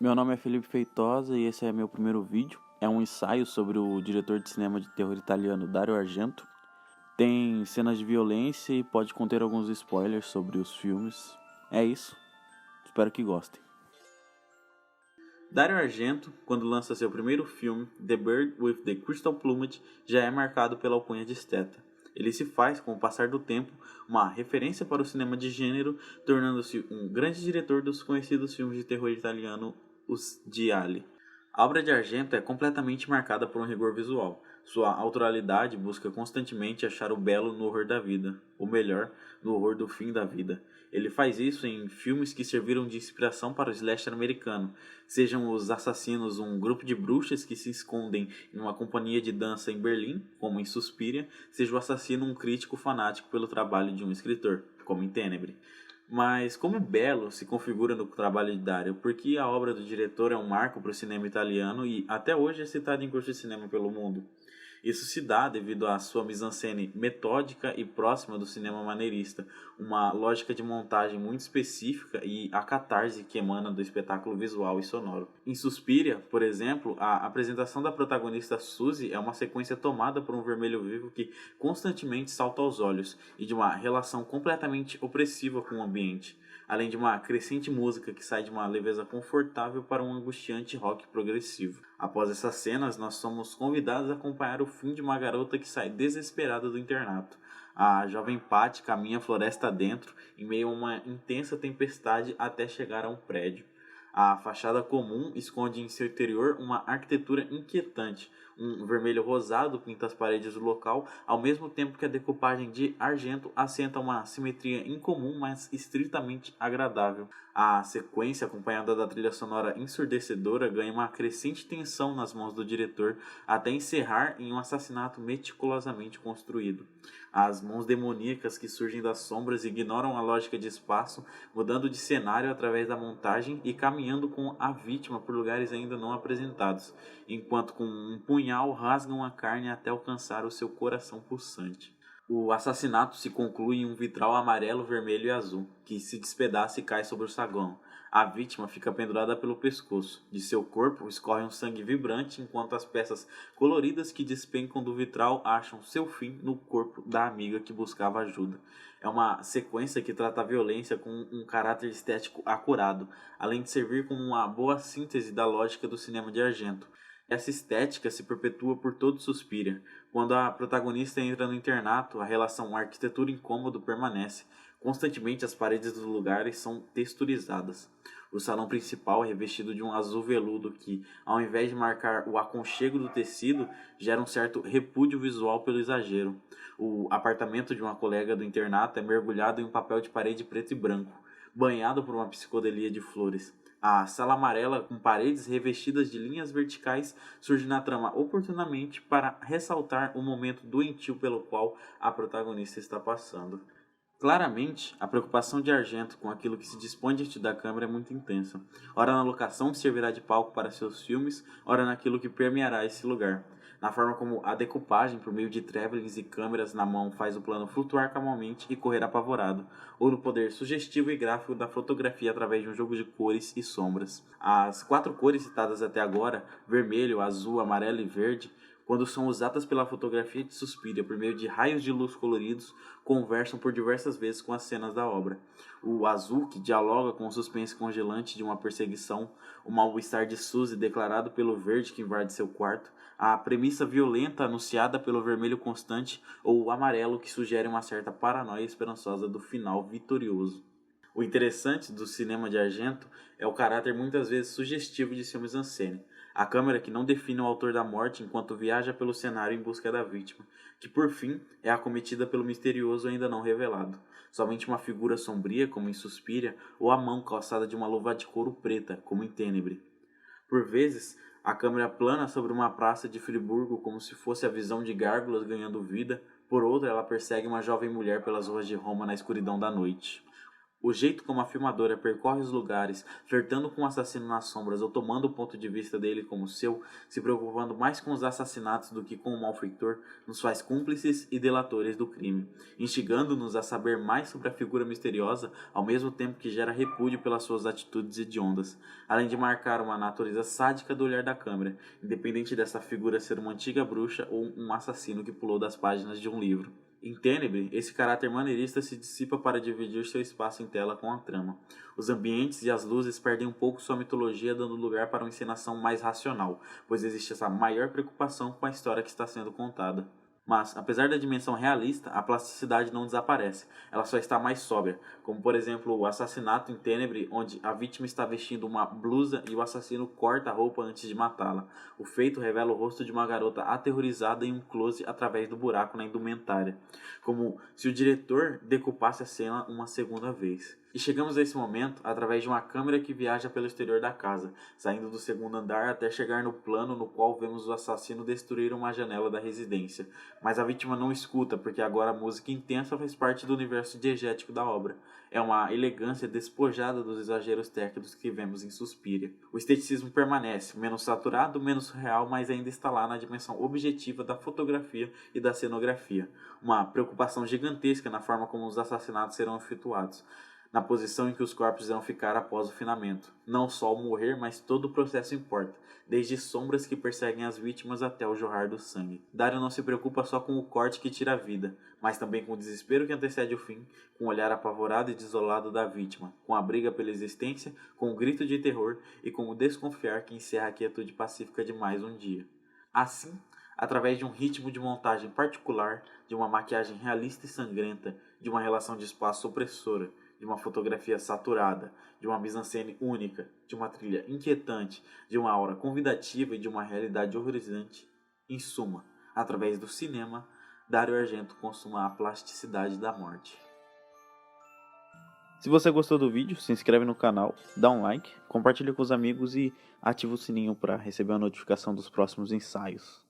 Meu nome é Felipe Feitosa e esse é meu primeiro vídeo. É um ensaio sobre o diretor de cinema de terror italiano Dario Argento. Tem cenas de violência e pode conter alguns spoilers sobre os filmes. É isso. Espero que gostem. Dario Argento, quando lança seu primeiro filme, The Bird with the Crystal Plumage, já é marcado pela alcunha de esteta. Ele se faz, com o passar do tempo, uma referência para o cinema de gênero, tornando-se um grande diretor dos conhecidos filmes de terror italiano, os Gialli. A obra de Argento é completamente marcada por um rigor visual. Sua autoralidade busca constantemente achar o belo no horror da vida, ou melhor, no horror do fim da vida. Ele faz isso em filmes que serviram de inspiração para o slasher americano, sejam os assassinos um grupo de bruxas que se escondem em uma companhia de dança em Berlim, como em Suspiria, seja o assassino um crítico fanático pelo trabalho de um escritor, como em Tenebre. Mas como belo se configura no trabalho de Dario? Porque a obra do diretor é um marco para o cinema italiano e até hoje é citada em cursos de cinema pelo mundo. Isso se dá devido à sua mise-en-scène metódica e próxima do cinema maneirista, uma lógica de montagem muito específica e a catarse que emana do espetáculo visual e sonoro. Em Suspiria, por exemplo, a apresentação da protagonista Suzy é uma sequência tomada por um vermelho vivo que constantemente salta aos olhos e de uma relação completamente opressiva com o ambiente, além de uma crescente música que sai de uma leveza confortável para um angustiante rock progressivo. Após essas cenas, nós somos convidados a acompanhar o fim de uma garota que sai desesperada do internato. A jovem Patty caminha a floresta adentro, em meio a uma intensa tempestade até chegar a um prédio. A fachada comum esconde em seu interior uma arquitetura inquietante. Um vermelho rosado pinta as paredes do local, ao mesmo tempo que a decupagem de Argento assenta uma simetria incomum, mas estritamente agradável. A sequência, acompanhada da trilha sonora ensurdecedora, ganha uma crescente tensão nas mãos do diretor, até encerrar em um assassinato meticulosamente construído. As mãos demoníacas que surgem das sombras ignoram a lógica de espaço, mudando de cenário através da montagem e caminhando com a vítima por lugares ainda não apresentados, enquanto com um punhal rasgam a carne até alcançar o seu coração pulsante. O assassinato se conclui em um vitral amarelo, vermelho e azul, que se despedaça e cai sobre o saguão. A vítima fica pendurada pelo pescoço. De seu corpo escorre um sangue vibrante, enquanto as peças coloridas que despencam do vitral acham seu fim no corpo da amiga que buscava ajuda. É uma sequência que trata a violência com um caráter estético acurado, além de servir como uma boa síntese da lógica do cinema de Argento. Essa estética se perpetua por todo Suspiria. Quando a protagonista entra no internato, a relação arquitetura incômodo permanece. Constantemente as paredes dos lugares são texturizadas. O salão principal é revestido de um azul veludo que, ao invés de marcar o aconchego do tecido, gera um certo repúdio visual pelo exagero. O apartamento de uma colega do internato é mergulhado em um papel de parede preto e branco, banhado por uma psicodelia de flores. A sala amarela, com paredes revestidas de linhas verticais, surge na trama oportunamente para ressaltar o momento doentio pelo qual a protagonista está passando. Claramente, a preocupação de Argento com aquilo que se dispõe diante da câmera é muito intensa. Ora na locação que servirá de palco para seus filmes, ora naquilo que permeará esse lugar. Na forma como a decupagem por meio de travelings e câmeras na mão faz o plano flutuar calmamente e correr apavorado, ou no poder sugestivo e gráfico da fotografia através de um jogo de cores e sombras. As 4 cores citadas até agora, vermelho, azul, amarelo e verde, quando são usadas pela fotografia de Suspiria por meio de raios de luz coloridos, conversam por diversas vezes com as cenas da obra. O azul, que dialoga com o suspense congelante de uma perseguição, o mal-estar de Suzy declarado pelo verde que invade seu quarto, a premissa violenta anunciada pelo vermelho constante ou o amarelo que sugere uma certa paranoia esperançosa do final vitorioso. O interessante do cinema de Argento é o caráter muitas vezes sugestivo de seu mise-en-scène. A câmera que não define o autor da morte enquanto viaja pelo cenário em busca da vítima, que por fim é acometida pelo misterioso ainda não revelado. Somente uma figura sombria, como em Suspiria, ou a mão calçada de uma luva de couro preta, como em Tenebre. Por vezes, a câmera plana sobre uma praça de Friburgo como se fosse a visão de gárgulas ganhando vida, por outra ela persegue uma jovem mulher pelas ruas de Roma na escuridão da noite. O jeito como a filmadora percorre os lugares, flertando com o assassino nas sombras ou tomando o ponto de vista dele como seu, se preocupando mais com os assassinatos do que com o malfeitor, nos faz cúmplices e delatores do crime, instigando-nos a saber mais sobre a figura misteriosa, ao mesmo tempo que gera repúdio pelas suas atitudes hediondas, além de marcar uma natureza sádica do olhar da câmera, independente dessa figura ser uma antiga bruxa ou um assassino que pulou das páginas de um livro. Em Tenebre, esse caráter maneirista se dissipa para dividir seu espaço em tela com a trama. Os ambientes e as luzes perdem um pouco sua mitologia, dando lugar para uma encenação mais racional, pois existe essa maior preocupação com a história que está sendo contada. Mas, apesar da dimensão realista, a plasticidade não desaparece, ela só está mais sóbria, como por exemplo o assassinato em Tenebre, onde a vítima está vestindo uma blusa e o assassino corta a roupa antes de matá-la. O feito revela o rosto de uma garota aterrorizada em um close através do buraco na indumentária, como se o diretor decupasse a cena uma segunda vez. E chegamos a esse momento através de uma câmera que viaja pelo exterior da casa, saindo do segundo andar até chegar no plano no qual vemos o assassino destruir uma janela da residência. Mas a vítima não escuta, porque agora a música intensa faz parte do universo diegético da obra. É uma elegância despojada dos exageros técnicos que vemos em Suspiria. O esteticismo permanece, menos saturado, menos real, mas ainda está lá na dimensão objetiva da fotografia e da cenografia. Uma preocupação gigantesca na forma como os assassinatos serão efetuados, na posição em que os corpos irão ficar após o finamento. Não só o morrer, mas todo o processo importa, desde sombras que perseguem as vítimas até o jorrar do sangue. Dario não se preocupa só com o corte que tira a vida, mas também com o desespero que antecede o fim, com o olhar apavorado e desolado da vítima, com a briga pela existência, com o grito de terror e com o desconfiar que encerra a quietude pacífica de mais um dia. Assim, através de um ritmo de montagem particular, de uma maquiagem realista e sangrenta, de uma relação de espaço opressora, de uma fotografia saturada, de uma mise-en-scène única, de uma trilha inquietante, de uma aura convidativa e de uma realidade horrorizante. Em suma, através do cinema, Dario Argento consuma a plasticidade da morte. Se você gostou do vídeo, se inscreve no canal, dá um like, compartilha com os amigos e ativa o sininho para receber a notificação dos próximos ensaios.